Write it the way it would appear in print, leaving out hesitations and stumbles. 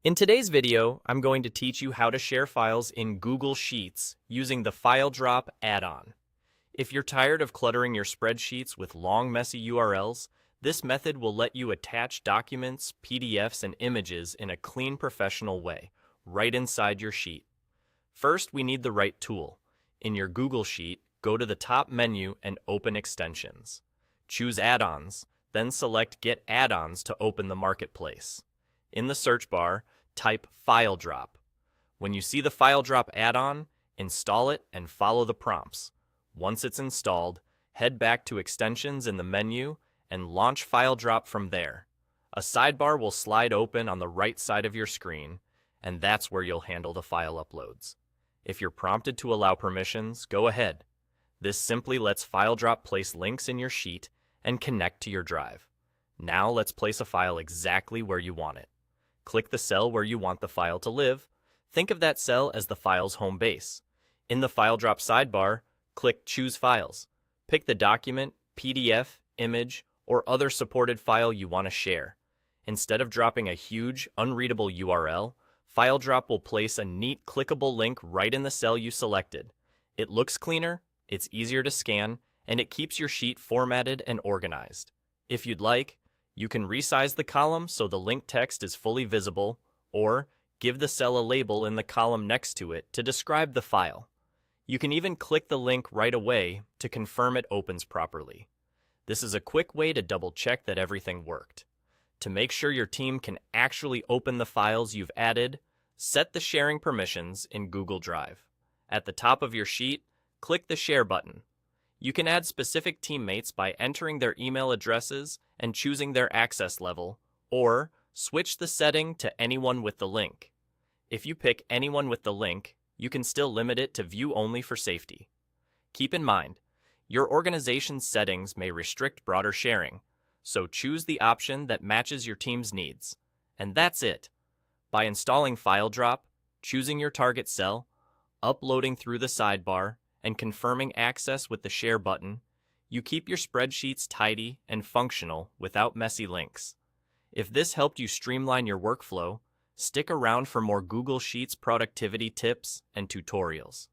In today's video, I'm going to teach you how to share files in Google Sheets using the FileDrop add-on. If you're tired of cluttering your spreadsheets with long, messy URLs, this method will let you attach documents, PDFs, and images in a clean, professional way, right inside your sheet. First, we need the right tool. In your Google Sheet, go to the top menu and open Extensions. Choose Add-ons, then select Get Add-ons to open the Marketplace. In the search bar, type FileDrop. When you see the FileDrop add-on, install it and follow the prompts. Once it's installed, head back to Extensions in the menu and launch FileDrop from there. A sidebar will slide open on the right side of your screen, and that's where you'll handle the file uploads. If you're prompted to allow permissions, go ahead. This simply lets FileDrop place links in your sheet and connect to your drive. Now let's place a file exactly where you want it. Click the cell where you want the file to live. Think of that cell as the file's home base. In the FileDrop sidebar, click Choose Files. Pick the document, PDF, image, or other supported file you want to share. Instead of dropping a huge, unreadable URL, FileDrop will place a neat, clickable link right in the cell you selected. It looks cleaner, it's easier to scan, and it keeps your sheet formatted and organized. If you'd like, you can resize the column so the link text is fully visible, or give the cell a label in the column next to it to describe the file. You can even click the link right away to confirm it opens properly. This is a quick way to double-check that everything worked. To make sure your team can actually open the files you've added, set the sharing permissions in Google Drive. At the top of your sheet, click the Share button. You can add specific teammates by entering their email addresses and choosing their access level, or switch the setting to anyone with the link. If you pick anyone with the link, you can still limit it to view only for safety. Keep in mind, your organization's settings may restrict broader sharing, so choose the option that matches your team's needs. And that's it. By installing FileDrop, choosing your target cell, uploading through the sidebar, and confirming access with the Share button, you keep your spreadsheets tidy and functional without messy links. If this helped you streamline your workflow, stick around for more Google Sheets productivity tips and tutorials.